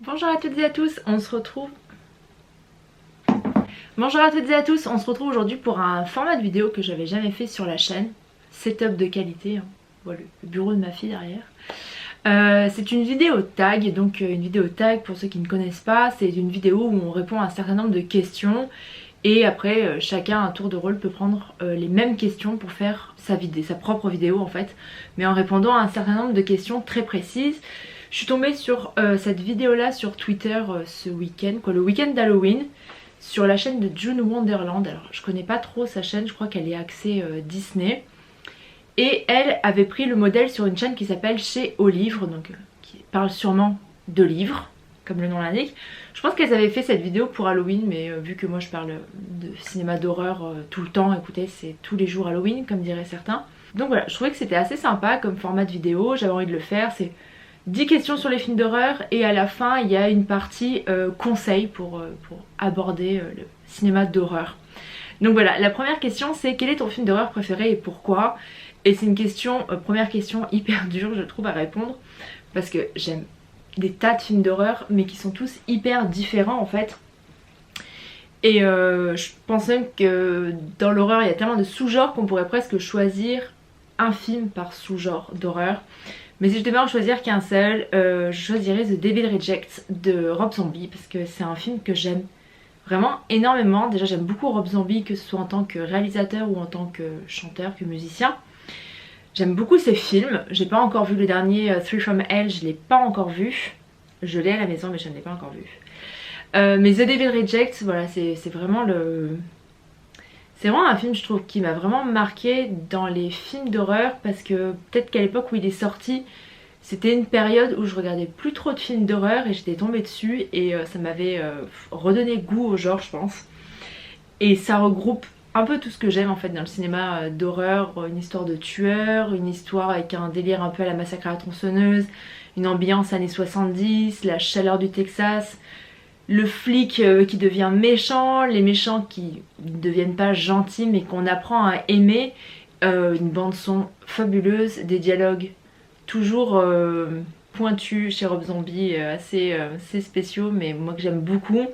Bonjour à toutes et à tous, on se retrouve. Bonjour à toutes et à tous, on se retrouve aujourd'hui pour un format de vidéo que j'avais jamais fait sur la chaîne. Setup de qualité, hein. Voilà le bureau de ma fille derrière. C'est une vidéo tag, donc une vidéo tag pour ceux qui ne connaissent pas, c'est une vidéo où on répond à un certain nombre de questions et après chacun à tour de rôle peut prendre les mêmes questions pour faire sa propre vidéo en fait, mais en répondant à un certain nombre de questions très précises. Je suis tombée sur cette vidéo là sur Twitter ce week-end, le week-end d'Halloween, sur la chaîne de June Wonderland. Alors je connais pas trop sa chaîne, je crois qu'elle est axée Disney. Et elle avait pris le modèle sur une chaîne qui s'appelle Chez aux livres, donc qui parle sûrement de livres, comme le nom l'indique. Je pense qu'elles avaient fait cette vidéo pour Halloween, mais vu que moi je parle de cinéma d'horreur tout le temps, écoutez, c'est tous les jours Halloween, comme diraient certains. Donc voilà, je trouvais que c'était assez sympa comme format de vidéo, j'avais envie de le faire. C'est 10 questions sur les films d'horreur et à la fin il y a une partie conseil pour aborder le cinéma d'horreur. Donc voilà, la première question c'est quel est ton film d'horreur préféré et pourquoi? Et c'est une question, première question hyper dure je trouve à répondre, parce que j'aime des tas de films d'horreur mais qui sont tous hyper différents en fait. Et je pense même que dans l'horreur il y a tellement de sous-genres qu'on pourrait presque choisir un film par sous-genre d'horreur. Mais si je devais en choisir qu'un seul, je choisirais The Devil Rejects de Rob Zombie, parce que c'est un film que j'aime vraiment énormément. Déjà j'aime beaucoup Rob Zombie, que ce soit en tant que réalisateur ou en tant que chanteur, que musicien. J'aime beaucoup ses films. J'ai pas encore vu le dernier Three from Hell, je l'ai pas encore vu. Je l'ai à la maison mais je ne l'ai pas encore vu. Mais The Devil Rejects, voilà, c'est vraiment le... C'est vraiment un film je trouve qui m'a vraiment marqué dans les films d'horreur, parce que peut-être qu'à l'époque où il est sorti, c'était une période où je regardais plus trop de films d'horreur et j'étais tombée dessus et ça m'avait redonné goût au genre je pense. Et ça regroupe un peu tout ce que j'aime en fait dans le cinéma d'horreur, une histoire de tueur, une histoire avec un délire un peu à la Massacre à la tronçonneuse, une ambiance années 70, la chaleur du Texas, le flic qui devient méchant, les méchants qui ne deviennent pas gentils mais qu'on apprend à aimer, une bande son fabuleuse, des dialogues toujours pointus chez Rob Zombie, assez spéciaux mais moi que j'aime beaucoup,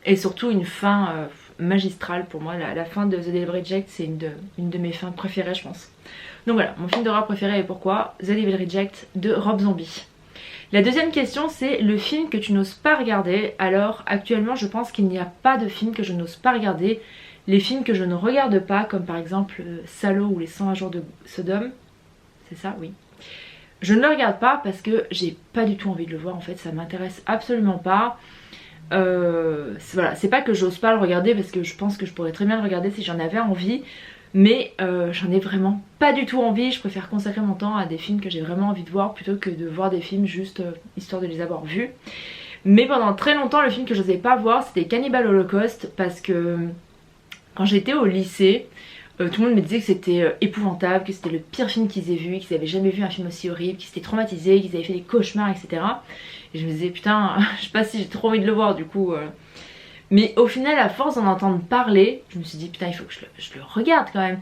et surtout une fin magistrale pour moi. La fin de The Devil Reject c'est une de mes fins préférées je pense. Donc voilà, mon film d'horreur préféré et pourquoi, The Devil Reject de Rob Zombie. La deuxième question c'est le film que tu n'oses pas regarder. Alors actuellement je pense qu'il n'y a pas de film que je n'ose pas regarder. Les films que je ne regarde pas, comme par exemple Salo ou les 101 jours de Sodome, c'est ça, oui. Je ne le regarde pas parce que j'ai pas du tout envie de le voir en fait, ça m'intéresse absolument pas. Voilà, c'est pas que j'ose pas le regarder parce que je pense que je pourrais très bien le regarder si j'en avais envie. Mais j'en ai vraiment pas du tout envie, je préfère consacrer mon temps à des films que j'ai vraiment envie de voir plutôt que de voir des films juste histoire de les avoir vus. Mais pendant très longtemps le film que j'osais pas voir c'était Cannibal Holocaust, parce que quand j'étais au lycée, tout le monde me disait que c'était épouvantable, que c'était le pire film qu'ils aient vu, qu'ils avaient jamais vu un film aussi horrible, qu'ils s'étaient traumatisés, qu'ils avaient fait des cauchemars, etc. Et je me disais putain, je sais pas si j'ai trop envie de le voir du coup. Mais au final, à force d'en entendre parler, je me suis dit putain il faut que je le regarde quand même.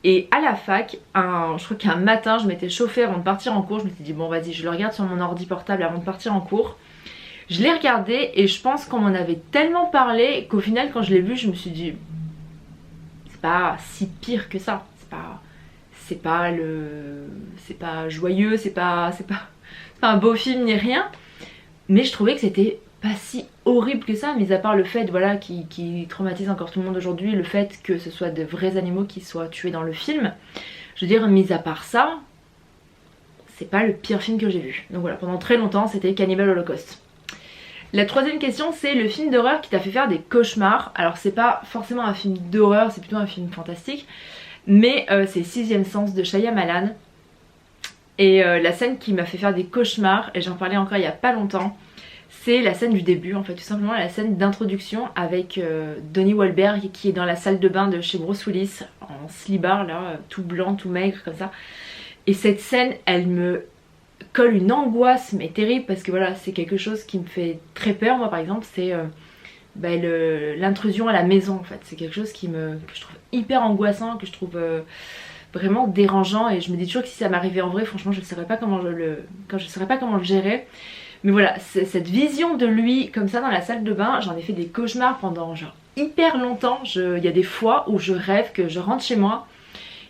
Et à la fac, je crois qu'un matin je m'étais chauffée avant de partir en cours, je me suis dit bon vas-y je le regarde sur mon ordi portable avant de partir en cours. Je l'ai regardé et je pense qu'on m'en avait tellement parlé qu'au final quand je l'ai vu je me suis dit c'est pas si pire que ça. C'est pas joyeux, c'est pas un beau film ni rien. Mais je trouvais que c'était pas si horrible que ça, mis à part le fait voilà, qui traumatise encore tout le monde aujourd'hui, le fait que ce soit de vrais animaux qui soient tués dans le film. Je veux dire, mis à part ça, c'est pas le pire film que j'ai vu. Donc voilà, pendant très longtemps c'était Cannibal Holocaust. La troisième question c'est le film d'horreur qui t'a fait faire des cauchemars. Alors c'est pas forcément un film d'horreur, c'est plutôt un film fantastique, mais c'est Sixième Sens de Shyamalan. Et la scène qui m'a fait faire des cauchemars, et j'en parlais encore il y a pas longtemps, c'est la scène du début en fait, tout simplement la scène d'introduction avec Donnie Wahlberg qui est dans la salle de bain de chez Bruce Willis en slibard là, tout blanc, tout maigre comme ça. Et cette scène elle me colle une angoisse mais terrible, parce que voilà c'est quelque chose qui me fait très peur moi par exemple, c'est l'intrusion à la maison en fait. C'est quelque chose que je trouve hyper angoissant, que je trouve vraiment dérangeant, et je me dis toujours que si ça m'arrivait en vrai franchement je ne saurais pas comment je saurais pas comment le gérer. Mais voilà, cette vision de lui comme ça dans la salle de bain, j'en ai fait des cauchemars pendant genre hyper longtemps. Il y a des fois où je rêve que je rentre chez moi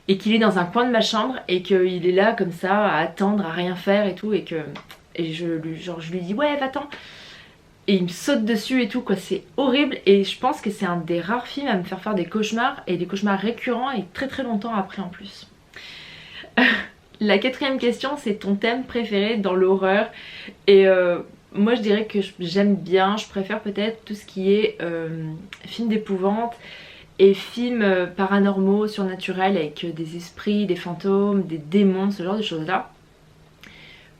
et qu'il est dans un coin de ma chambre et qu'il est là comme ça à attendre, à rien faire et tout, et je lui dis ouais va-t'en, et il me saute dessus et tout quoi, c'est horrible. Et je pense que c'est un des rares films à me faire des cauchemars, et des cauchemars récurrents et très très longtemps après en plus. La quatrième question, c'est ton thème préféré dans l'horreur. Et moi je dirais que j'aime bien, je préfère peut-être tout ce qui est film d'épouvante et films paranormaux, surnaturels, avec des esprits, des fantômes, des démons, ce genre de choses là.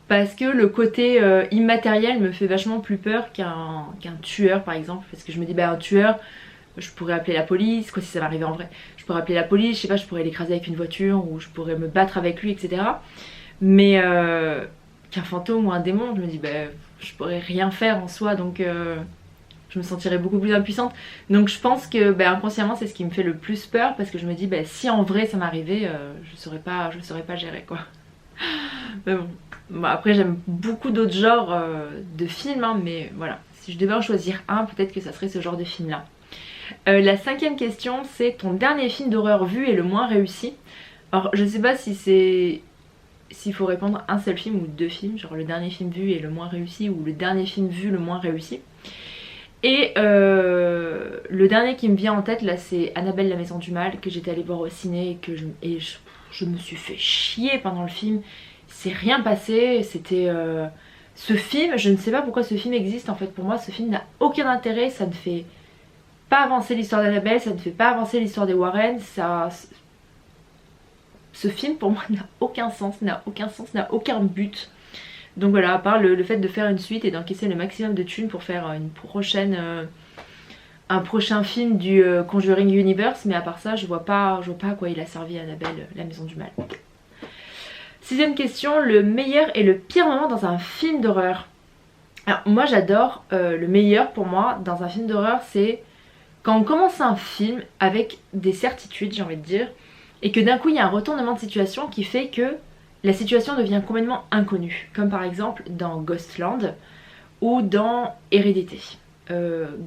Parce que le côté immatériel me fait vachement plus peur qu'un tueur par exemple. Parce que je me dis bah un tueur, je pourrais appeler la police, quoi si ça m'arrivait en vrai. Je pourrais appeler la police, je sais pas, je pourrais l'écraser avec une voiture, ou je pourrais me battre avec lui, etc. Mais qu'un fantôme ou un démon, je me dis bah je pourrais rien faire en soi, donc je me sentirais beaucoup plus impuissante. Donc je pense que bah, inconsciemment c'est ce qui me fait le plus peur, parce que je me dis bah si en vrai ça m'arrivait, je saurais pas gérer quoi. Mais bon, après j'aime beaucoup d'autres genres de films, hein, mais voilà, si je devais en choisir un, peut-être que ça serait ce genre de film là. La cinquième question, c'est ton dernier film d'horreur vu et le moins réussi. Alors je sais pas si c'est s'il faut répondre un seul film ou deux films, genre le dernier film vu et le moins réussi, ou le dernier film vu le moins réussi. Et le dernier qui me vient en tête là, c'est Annabelle la maison du mal, que j'étais allée voir au ciné, et je me suis fait chier pendant le film. C'est rien passé, c'était ce film, je ne sais pas pourquoi ce film existe en fait. Pour moi ce film n'a aucun intérêt, ça ne fait pas avancer l'histoire d'Annabelle, ça ne fait pas avancer l'histoire des Warren, ce film pour moi n'a aucun sens, n'a aucun but. Donc voilà, à part le fait de faire une suite et d'encaisser le maximum de thunes pour faire un prochain film du Conjuring Universe, mais à part ça je vois pas à quoi il a servi Annabelle la maison du mal. Sixième question, le meilleur et le pire moment dans un film d'horreur. Alors moi j'adore, le meilleur pour moi dans un film d'horreur, c'est quand on commence un film avec des certitudes, j'ai envie de dire, et que d'un coup il y a un retournement de situation qui fait que la situation devient complètement inconnue, comme par exemple dans Ghostland ou dans Hérédité.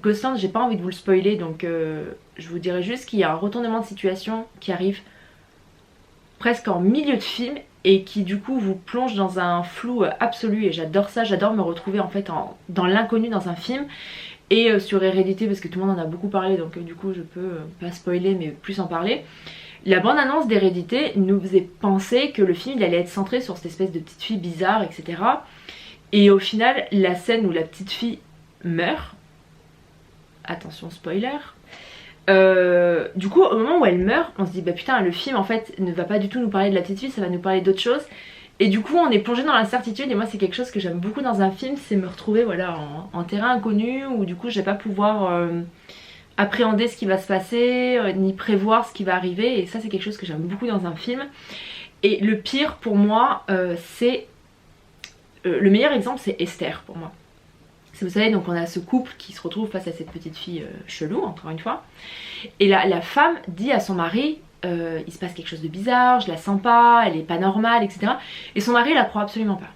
Ghostland, j'ai pas envie de vous le spoiler, donc je vous dirais juste qu'il y a un retournement de situation qui arrive presque en milieu de film et qui du coup vous plonge dans un flou absolu, et j'adore ça, j'adore me retrouver en fait dans l'inconnu dans un film. Et sur Hérédité, parce que tout le monde en a beaucoup parlé, donc du coup je peux pas spoiler mais plus en parler. La bande-annonce d'Hérédité nous faisait penser que le film il allait être centré sur cette espèce de petite fille bizarre, etc. Et au final, la scène où la petite fille meurt, attention spoiler, du coup au moment où elle meurt, on se dit bah putain, le film en fait ne va pas du tout nous parler de la petite fille, ça va nous parler d'autre chose. Et du coup on est plongé dans l'incertitude, et moi c'est quelque chose que j'aime beaucoup dans un film, c'est me retrouver voilà en terrain inconnu, où du coup je vais pas pouvoir appréhender ce qui va se passer, ni prévoir ce qui va arriver, et ça c'est quelque chose que j'aime beaucoup dans un film. Et le pire pour moi c'est... le meilleur exemple c'est Esther pour moi. Vous savez, donc on a ce couple qui se retrouve face à cette petite fille chelou, encore une fois, et la femme dit à son mari il se passe quelque chose de bizarre, je la sens pas, elle est pas normale, etc. Et son mari la croit absolument pas.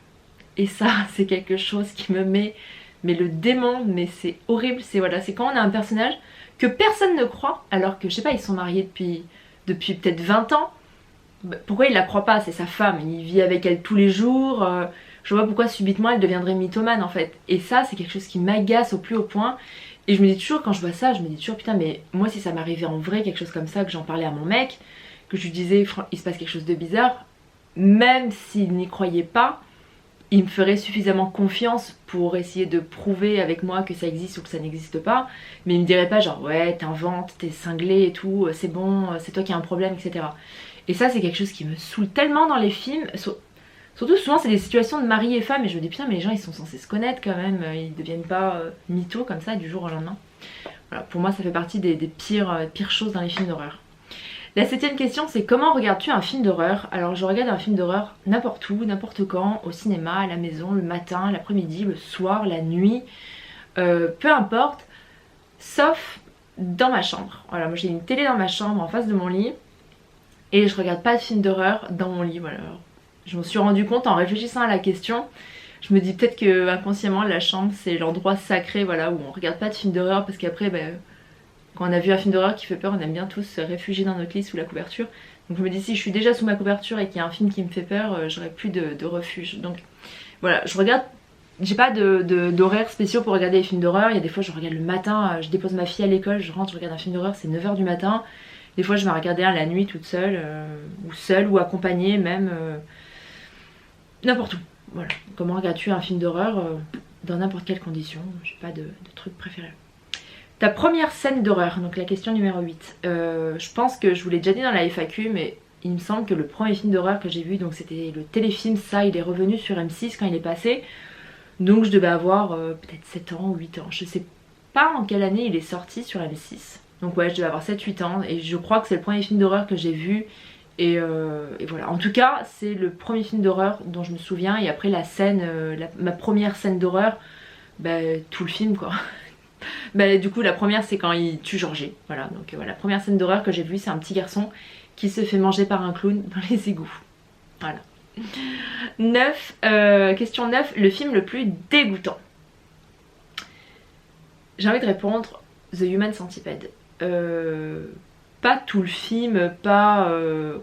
Et ça c'est quelque chose qui me met mais le démon, mais c'est horrible. C'est voilà, c'est quand on a un personnage que personne ne croit, alors que je sais pas, ils sont mariés depuis peut-être 20 ans. Pourquoi il la croit pas? C'est sa femme, il vit avec elle tous les jours. Je vois pourquoi subitement elle deviendrait mythomane en fait. Et ça c'est quelque chose qui m'agace au plus haut point. Et je me dis toujours, quand je vois ça, je me dis toujours putain, mais moi si ça m'arrivait en vrai quelque chose comme ça, que j'en parlais à mon mec, que je lui disais il se passe quelque chose de bizarre, même s'il n'y croyait pas, il me ferait suffisamment confiance pour essayer de prouver avec moi que ça existe ou que ça n'existe pas. Mais il me dirait pas genre ouais t'inventes, t'es cinglé et tout, c'est bon, c'est toi qui as un problème, etc. Et ça c'est quelque chose qui me saoule tellement dans les films. Surtout souvent c'est des situations de mari et femme, et je me dis putain mais les gens ils sont censés se connaître quand même, ils deviennent pas mythos comme ça du jour au lendemain. Voilà, pour moi ça fait partie des pires choses dans les films d'horreur. La septième question c'est comment regardes-tu un film d'horreur? Alors je regarde un film d'horreur n'importe où, n'importe quand, au cinéma, à la maison, le matin, l'après-midi, le soir, la nuit, peu importe, sauf dans ma chambre. Voilà, moi j'ai une télé dans ma chambre en face de mon lit, et je regarde pas de film d'horreur dans mon lit, voilà. Je me suis rendu compte en réfléchissant à la question, Je me dis peut-être que inconsciemment la chambre c'est l'endroit sacré, voilà, où on regarde pas de films d'horreur, parce qu'après quand on a vu un film d'horreur qui fait peur, on aime bien tous se réfugier dans notre lit sous la couverture. Donc je me dis si je suis déjà sous ma couverture et qu'il y a un film qui me fait peur, j'aurai plus de refuge. Donc voilà, je regarde, j'ai pas d'horaires spéciaux pour regarder les films d'horreur. Il y a des fois je regarde le matin, je dépose ma fille à l'école, je rentre, je regarde un film d'horreur, c'est 9 h du matin. Des fois je vais regarder un la nuit toute seule, ou accompagnée même, n'importe où. Voilà, comment regardes-tu un film d'horreur dans n'importe quelle condition, j'ai pas de truc préféré. Ta première scène d'horreur, donc la question numéro 8. Je pense que je vous l'ai déjà dit dans la FAQ, mais il me semble que le premier film d'horreur que j'ai vu, donc c'était le téléfilm Ça, il est revenu sur M6 quand il est passé. Donc je devais avoir peut-être 7 ans ou 8 ans. Je sais pas en quelle année il est sorti sur M6. Donc ouais, je devais avoir 7-8 ans et je crois que c'est le premier film d'horreur que j'ai vu. Et voilà, en tout cas c'est le premier film d'horreur dont je me souviens. Et après la scène, ma première scène d'horreur, tout le film quoi. Du coup la première c'est quand il tue Georgie. Voilà, donc voilà, la première scène d'horreur que j'ai vue c'est un petit garçon qui se fait manger par un clown dans les égouts. Voilà. 9, question 9, le film le plus dégoûtant. J'ai envie de répondre The Human Centipede. Pas tout le film, pas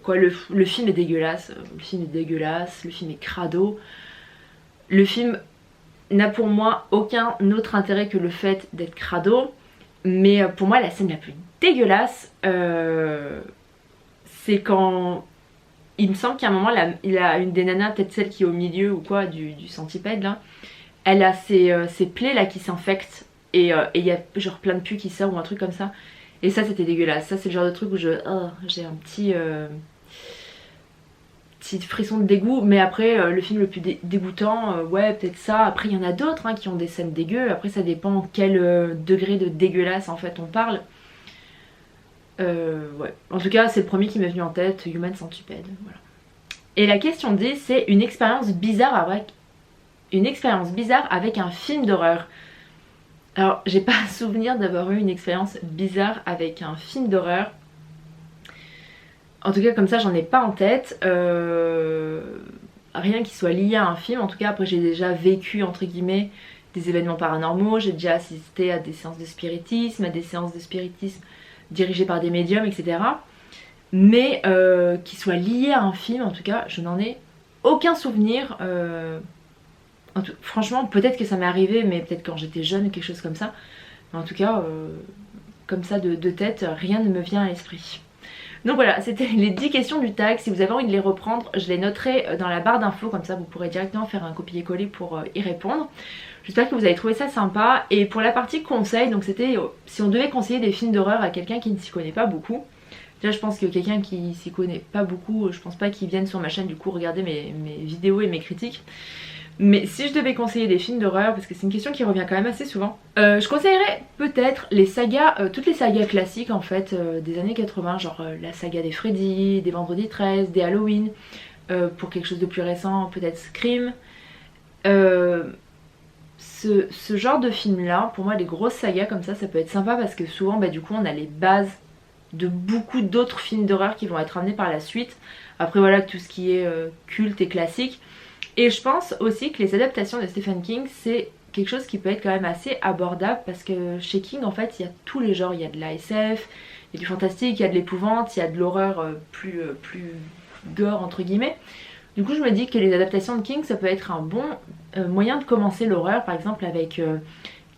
quoi, le film est dégueulasse, le film est crado. Le film n'a pour moi aucun autre intérêt que le fait d'être crado, mais pour moi la scène la plus dégueulasse, c'est quand il me semble qu'à un moment il a une des nanas, peut-être celle qui est au milieu ou quoi du centipède là, elle a ses plaies là qui s'infectent et il y a genre plein de pus qui sort ou un truc comme ça. Et ça c'était dégueulasse, ça c'est le genre de truc où j'ai un petit frisson de dégoût. Mais après le film le plus dégoûtant, ouais peut-être ça. Après il y en a d'autres qui ont des scènes dégueu, après ça dépend quel degré de dégueulasse en fait on parle. Ouais, en tout cas c'est le premier qui m'est venu en tête, Human Centipede, voilà. Et la question 10 c'est une expérience bizarre avec un film d'horreur. Alors j'ai pas souvenir d'avoir eu une expérience bizarre avec un film d'horreur. En tout cas comme ça j'en ai pas en tête. Rien qui soit lié à un film. En tout cas après j'ai déjà vécu entre guillemets des événements paranormaux. J'ai déjà assisté à des séances de spiritisme, dirigées par des médiums, etc. Mais qui soit lié à un film, en tout cas je n'en ai aucun souvenir. Franchement peut-être que ça m'est arrivé, mais peut-être quand j'étais jeune ou quelque chose comme ça. Mais en tout cas comme ça de tête rien ne me vient à l'esprit. Donc voilà, c'était les 10 questions du tag. Si vous avez envie de les reprendre, je les noterai dans la barre d'infos, comme ça vous pourrez directement faire un copier-coller pour y répondre. J'espère que vous avez trouvé ça sympa. Et pour la partie conseil, donc c'était si on devait conseiller des films d'horreur à quelqu'un qui ne s'y connaît pas beaucoup. Déjà je pense que quelqu'un qui s'y connaît pas beaucoup, je pense pas qu'il vienne sur ma chaîne du coup regarder mes vidéos et mes critiques. Mais si je devais conseiller des films d'horreur, parce que c'est une question qui revient quand même assez souvent, je conseillerais peut-être les sagas, toutes les sagas classiques en fait des années 80, genre la saga des Freddy, des Vendredi 13, des Halloween, pour quelque chose de plus récent, peut-être Scream. Ce genre de film là, pour moi les grosses sagas comme ça peut être sympa parce que souvent du coup on a les bases de beaucoup d'autres films d'horreur qui vont être amenés par la suite. Après voilà tout ce qui est culte et classique. Et je pense aussi que les adaptations de Stephen King c'est quelque chose qui peut être quand même assez abordable parce que chez King en fait il y a tous les genres, il y a de la SF, il y a du fantastique, il y a de l'épouvante, il y a de l'horreur plus gore entre guillemets. Du coup je me dis que les adaptations de King ça peut être un bon moyen de commencer l'horreur, par exemple avec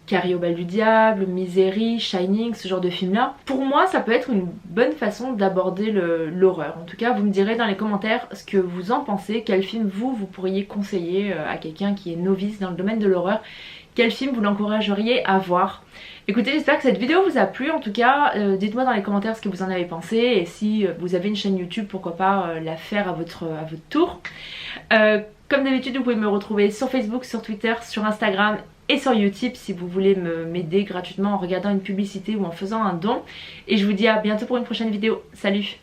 Carrie au bal du diable, Misery, Shining, ce genre de film là. Pour moi ça peut être une bonne façon d'aborder l'horreur. En tout cas vous me direz dans les commentaires ce que vous en pensez, quel film vous pourriez conseiller à quelqu'un qui est novice dans le domaine de l'horreur, quel film vous l'encourageriez à voir. Écoutez, j'espère que cette vidéo vous a plu. En tout cas dites-moi dans les commentaires ce que vous en avez pensé, et si vous avez une chaîne YouTube pourquoi pas la faire à votre tour. Comme d'habitude vous pouvez me retrouver sur Facebook, sur Twitter, sur Instagram et sur Utip si vous voulez m'aider gratuitement en regardant une publicité ou en faisant un don. Et je vous dis à bientôt pour une prochaine vidéo. Salut!